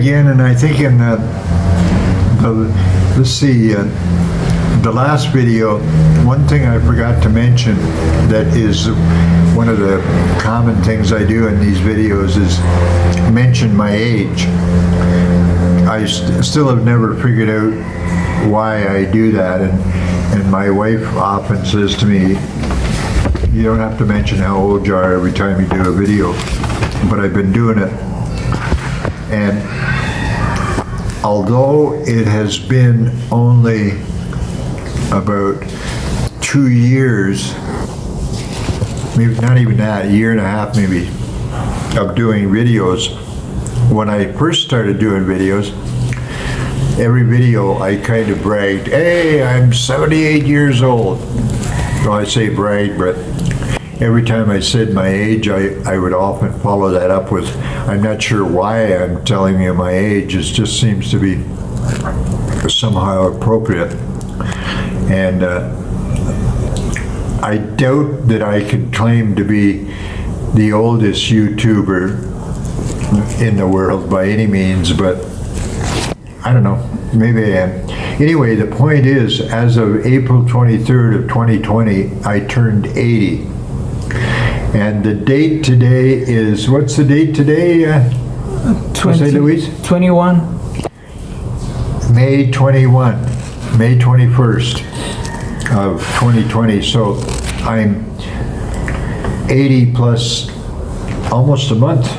again, and I think in let's see, the last video, one thing I forgot to mention that is one of the common things I do in these videos is mention my age. I still have never figured out why I do that, and my wife often says to me, you don't have to mention how old you are every time you do a video, but I've been doing it. And although it has been only about 2 years, maybe not even that, a year and a half maybe, of doing videos, when I first started doing videos, every video I kind of bragged, hey, I'm 78 years old. Well, I say brag, but every time I said my age, I would often follow that up with, I'm not sure why I'm telling you my age, it just seems to be somehow appropriate. And I doubt that I could claim to be the oldest YouTuber in the world by any means, but I don't know, maybe I am. Anyway, the point is, as of April 23rd of 2020, I turned 80. And the date today is, what's the date today? Jose Luis? 21. May 21, May 21st of 2020. So I'm 80 plus almost a month.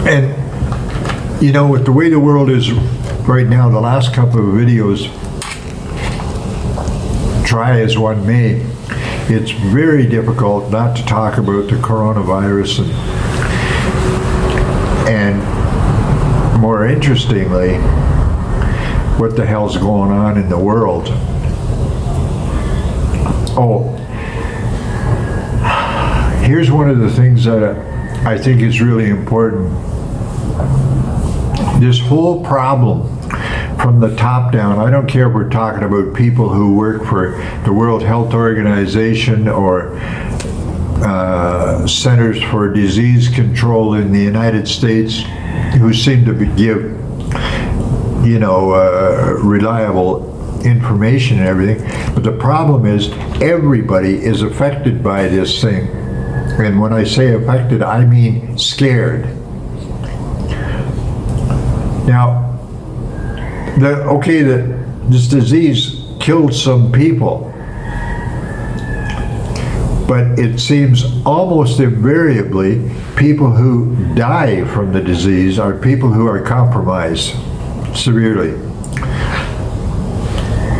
And you know, with the way the world is right now, the last couple of videos, try as one may, it's very difficult not to talk about the coronavirus and more interestingly, what the hell's going on in the world. Oh, here's one of the things that I think is really important. This whole problem from the top down, I don't care if we're talking about people who work for the World Health Organization or Centers for Disease Control in the United States, who seem to give, you know, reliable information and everything. But the problem is everybody is affected by this thing. And when I say affected, I mean scared. Now, this disease killed some people, but it seems almost invariably people who die from the disease are people who are compromised severely.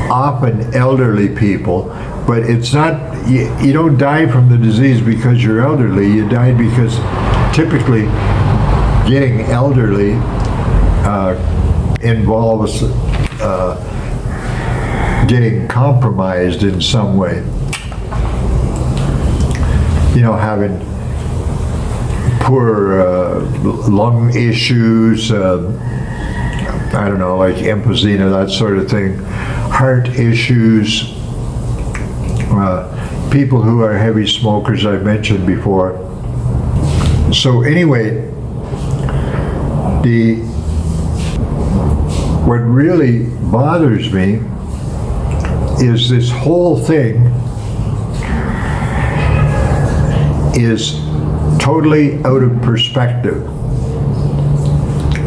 Often elderly people, but it's not, you don't die from the disease because you're elderly, you die because typically getting elderly involves getting compromised in some way. You know, having poor lung issues, I don't know, like emphysema, that sort of thing, heart issues, people who are heavy smokers, I've mentioned before. So anyway, what really bothers me is this whole thing is totally out of perspective.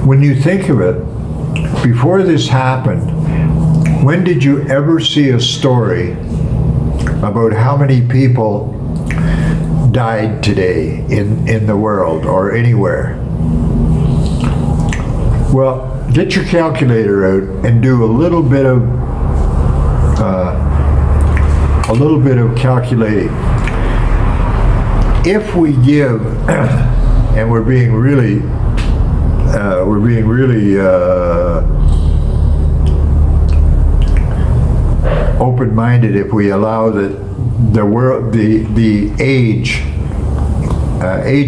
When you think of it, before this happened, when did you ever see a story about how many people died today in the world or anywhere? Well, get your calculator out and do a little bit of calculating. If we give, and we're being really open-minded if we allow that the world, the age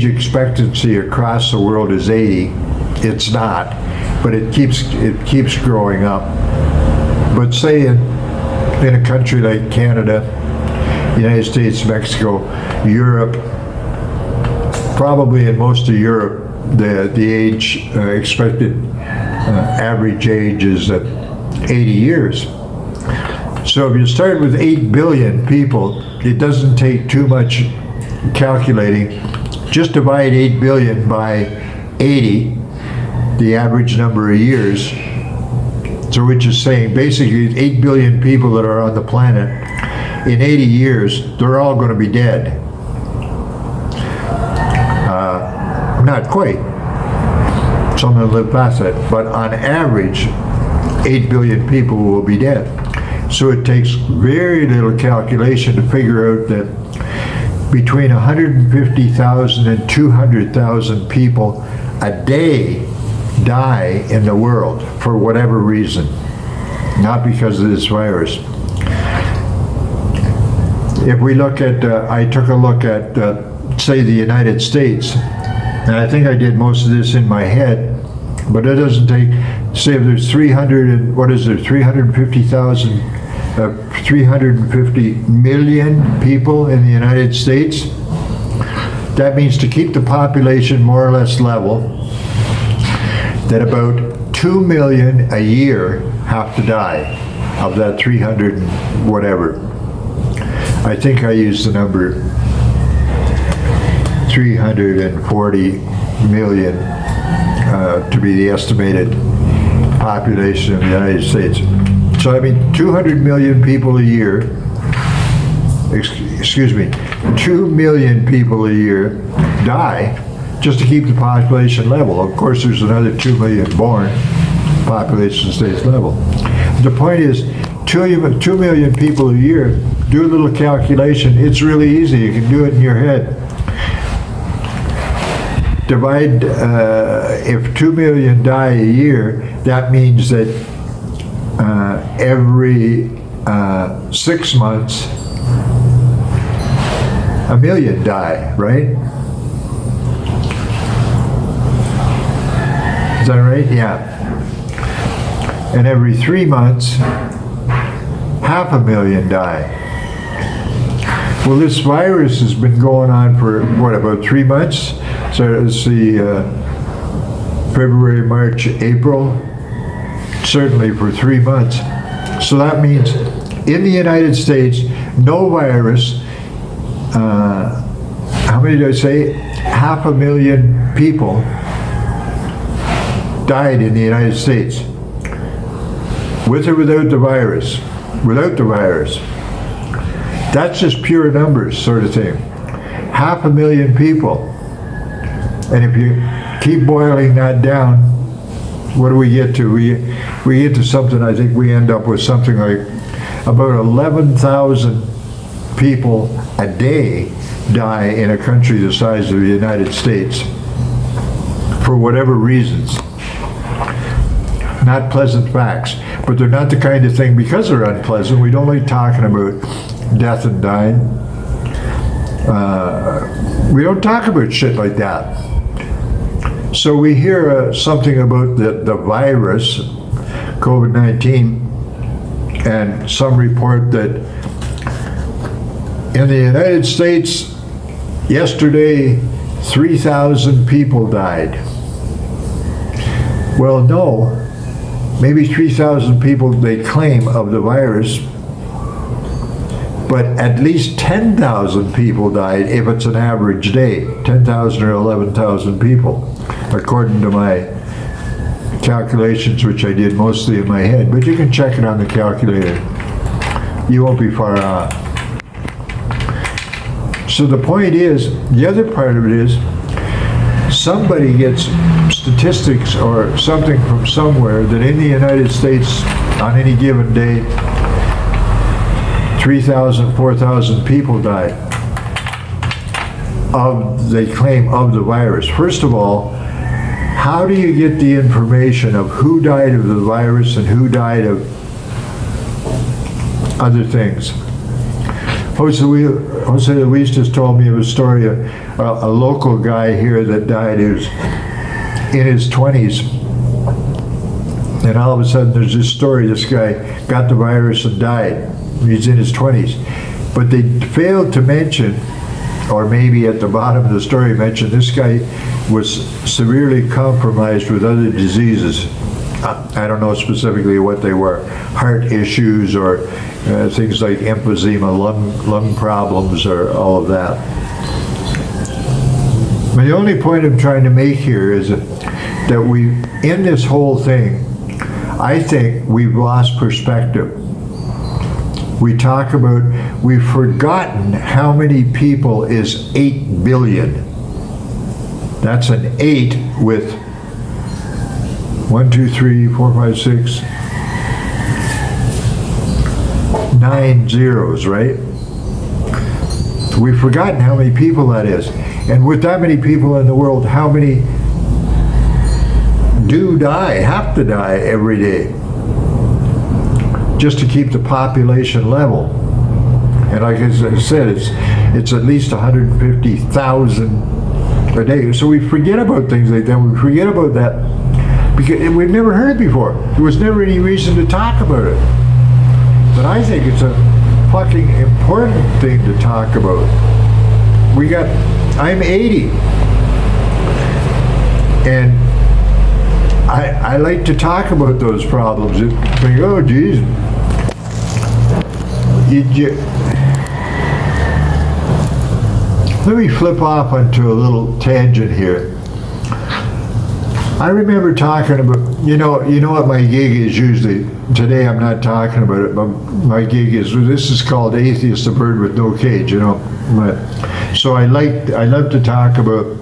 expectancy across the world is 80. It's not, but it keeps growing up. But say in a country like Canada United States, Mexico, Europe, probably in most of Europe, the age expected average age is 80 years. So if you start with 8 billion people, it doesn't take too much calculating. Just divide 8 billion by 80, the average number of years. So which is saying basically 8 billion people that are on the planet, in 80 years, they're all going to be dead. Not quite. Some will live past that. But on average, 8 billion people will be dead. So it takes very little calculation to figure out that between 150,000 and 200,000 people a day die in the world for whatever reason, not because of this virus. If we look at, I took a look at, say, the United States, and I think I did most of this in my head, but it doesn't take, say if there's 350 million people in the United States, that means to keep the population more or less level, that about 2 million a year have to die of that 300 and whatever. I think I used the number 340 million to be the estimated population of the United States. So I mean 200 million people a year, excuse me, 2 million people a year die just to keep the population level. Of course there's another 2 million born, population stays level. The point is 2 million people a year, do a little calculation, it's really easy, you can do it in your head. Divide, if 2 million die a year, that means that every 6 months, 1 million die, right? Is that right? Yeah. And every 3 months, 500,000 die. Well, this virus has been going on for, what, about 3 months? So let's see, February, March, April, certainly for 3 months. So that means in the United States, no virus, how many did I say? 500,000 people died in the United States. With or without the virus? Without the virus. That's just pure numbers sort of thing. 500,000 people. And if you keep boiling that down, what do we get to? We get to something, I think we end up with something like about 11,000 people a day die in a country the size of the United States for whatever reasons. Not pleasant facts, but they're not the kind of thing, because they're unpleasant, we don't like talking about death and dying. We don't talk about shit like that. So we hear something about the virus, COVID-19, and some report that in the United States, yesterday, 3,000 people died. Well, no, maybe 3,000 people they claim of the virus, but at least 10,000 people died if it's an average day, 10,000 or 11,000 people, according to my calculations, which I did mostly in my head, but you can check it on the calculator. You won't be far off. So the point is, the other part of it is, somebody gets statistics or something from somewhere that in the United States on any given day 3,000, 4,000 people die of, they claim, of the virus. First of all, how do you get the information of who died of the virus and who died of other things? Jose Luis just told me of a story, a local guy here that died. He was in his 20s, and all of a sudden there's this story, this guy got the virus and died. He's in his 20s. But they failed to mention, or maybe at the bottom of the story mention, this guy was severely compromised with other diseases. I don't know specifically what they were, heart issues or things like emphysema, lung problems, or all of that. But the only point I'm trying to make here is that in this whole thing, I think we've lost perspective. We've forgotten how many people is 8 billion. That's an 8 with 1, 2, 3, 4, 5, 6, 9 zeros, right? We've forgotten how many people that is. And with that many people in the world, how many do die, have to die every day, just to keep the population level. And like I said, it's at least 150,000 a day. So we forget about things like that. We forget about that because we've never heard it before. There was never any reason to talk about it. But I think it's a fucking important thing to talk about. I'm 80. And I like to talk about those problems. It's like, oh, geez. Let me flip off onto a little tangent here. I remember talking about, you know what my gig is usually. Today I'm not talking about it, but my gig this is called Atheist, the Bird with No Cage, So I love to talk about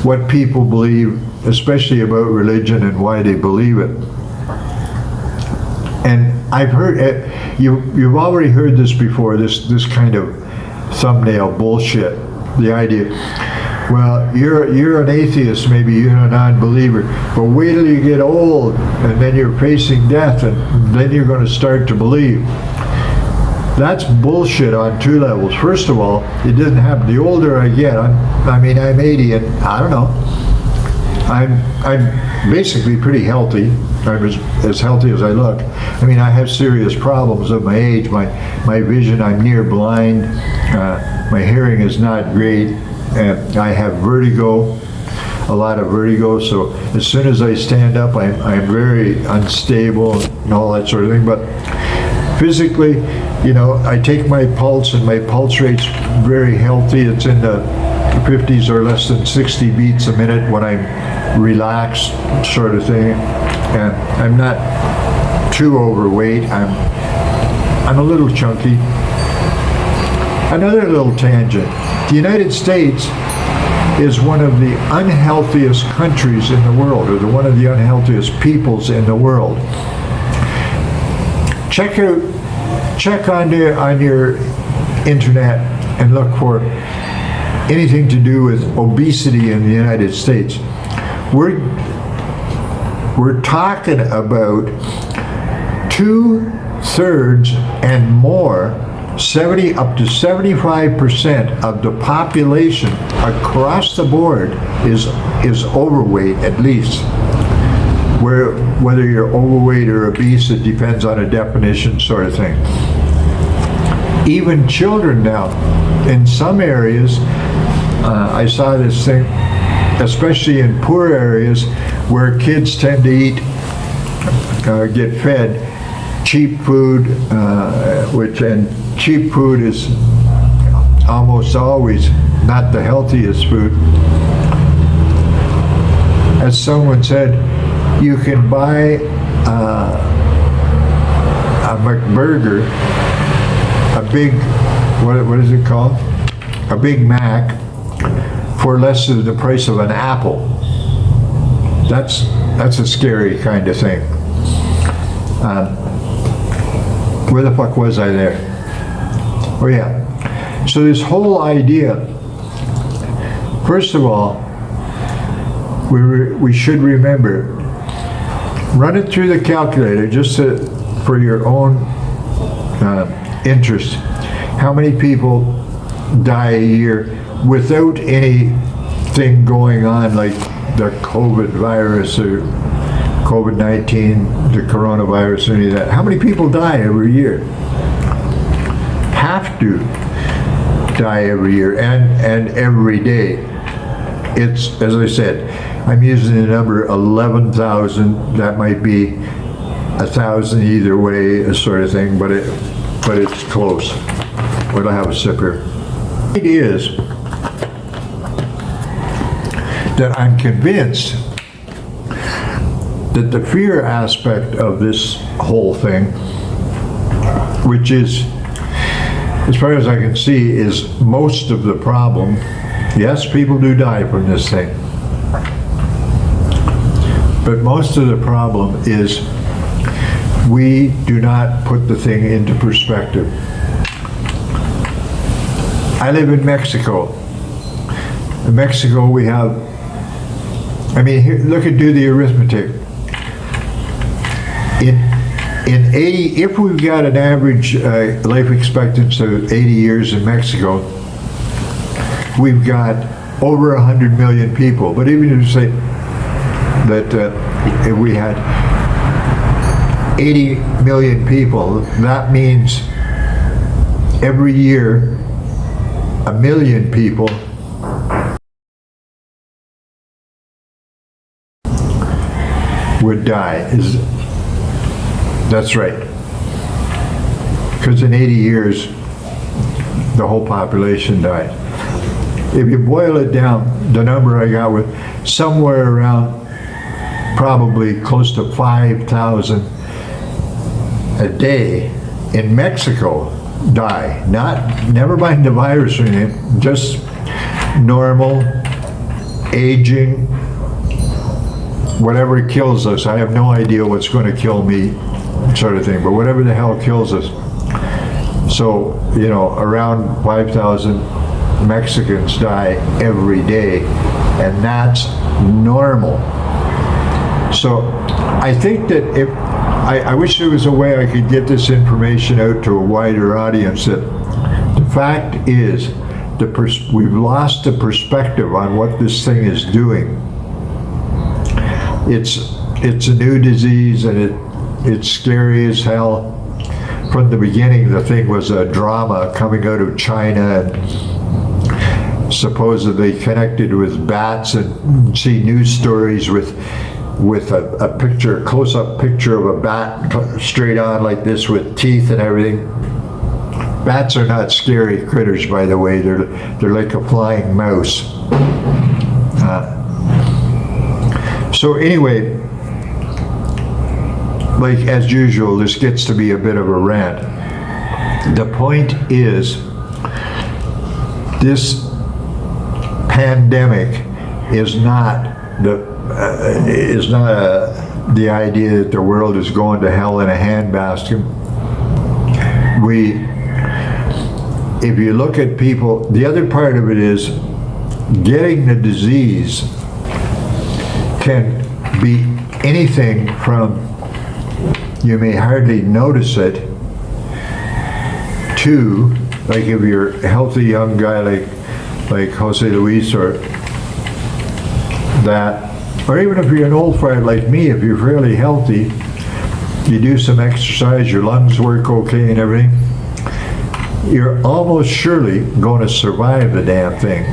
what people believe, especially about religion and why they believe it. And I've heard, you've already heard this before, this kind of thumbnail bullshit. The idea, well, you're an atheist, maybe you're a non-believer, but wait till you get old and then you're facing death and then you're going to start to believe. That's bullshit on 2 levels. First of all, it doesn't happen. The older I get, I'm 80 and I don't know, I'm basically pretty healthy. I'm as healthy as I look. I have serious problems of my age. My vision, I'm near blind. My hearing is not great. And I have vertigo, a lot of vertigo. So as soon as I stand up, I'm very unstable and all that sort of thing. But physically, I take my pulse and my pulse rate's very healthy. It's in the 50s or less than 60 beats a minute when I'm relaxed, sort of thing. And I'm not too overweight. I'm a little chunky. Another little tangent. The United States is one of the unhealthiest countries in the world, or one of the unhealthiest peoples in the world. Check on your internet and look for anything to do with obesity in the United States. We're talking about 2/3 and more, 70 up to 75% of the population across the board is overweight, at least. Whether you're overweight or obese, it depends on a definition, sort of thing. Even children now, in some areas, I saw this thing, especially in poor areas where kids tend to get fed cheap food, and cheap food is almost always not the healthiest food. As someone said, you can buy a McBurger, a big, what is it called? A Big Mac for less than the price of an apple. That's a scary kind of thing. Where the fuck was I there? Oh yeah. So this whole idea, first of all, we should remember, run it through the calculator just for your own interest. How many people die a year without anything going on like the COVID virus or COVID-19, the coronavirus, or any of that? How many people die every year? have to die every year and every day. It's, as I said, I'm using the number 11,000. That might be 1,000 either way, a sort of thing, but it's close. We'll have a sip here. It is that I'm convinced that the fear aspect of this whole thing, which is, as far as I can see, is most of the problem. Yes, people do die from this thing. But most of the problem is we do not put the thing into perspective. I live in Mexico. In Mexico we have, I mean, here, do the arithmetic. In 80, if we've got an average life expectancy of 80 years in Mexico, we've got over 100 million people. But even if you say that if we had 80 million people, that means every year 1 million people would die. That's right. Because in 80 years, the whole population died. If you boil it down, the number I got was somewhere around probably close to 5,000 a day in Mexico die. Never mind the virus or anything, just normal, aging, whatever kills us. I have no idea what's going to kill me, sort of thing, but whatever the hell kills us. So, you know, around 5,000 Mexicans die every day, and that's normal. So I think that if, I wish there was a way I could get this information out to a wider audience, that the fact is we've lost the perspective on what this thing is doing. It's a new disease, and it's scary as hell. From the beginning, the thing was a drama coming out of China, and supposedly connected with bats, and see news stories with a picture, close-up picture of a bat straight on like this with teeth and everything. Bats are not scary critters, by the way. They're like a flying mouse. So anyway, like as usual, this gets to be a bit of a rant. The point is, this pandemic is not the idea that the world is going to hell in a handbasket. If you look at people, the other part of it is getting the disease can be anything from you may hardly notice it to, like if you're a healthy young guy like Jose Luis or that, or even if you're an old fart like me, if you're fairly healthy, you do some exercise, your lungs work okay and everything, you're almost surely going to survive the damn thing.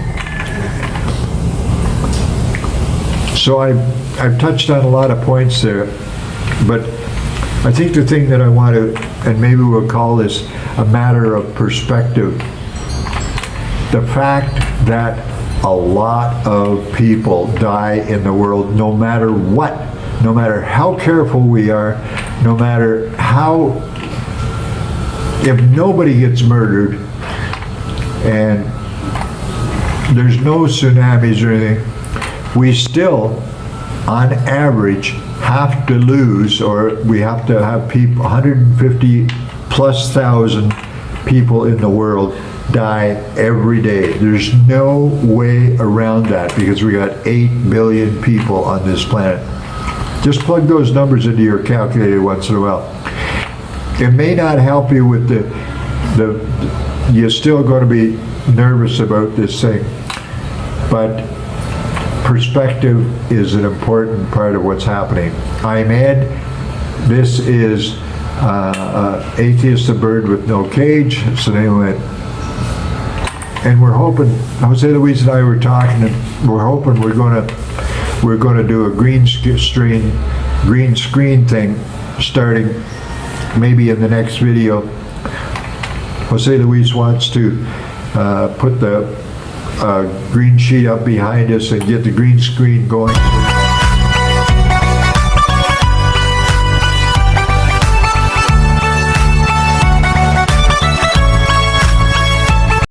So I've touched on a lot of points there, but I think the thing that I want to, and maybe we'll call this a matter of perspective, the fact that a lot of people die in the world, no matter what, no matter how careful we are, no matter how, if nobody gets murdered and there's no tsunamis or anything, we still, on average, have to lose, or we have to have people, 150 plus thousand people in the world die every day. There's no way around that because we got 8 billion people on this planet. Just plug those numbers into your calculator once in a while. It may not help you with you're still going to be nervous about this thing, but perspective is an important part of what's happening. I'm Ed. This is Atheist, a bird with no cage. So they went, and we're hoping, Jose Luis and I were talking, and we're hoping we're gonna do a green screen thing starting maybe in the next video. Jose Luis wants to put the green sheet up behind us and get the green screen going.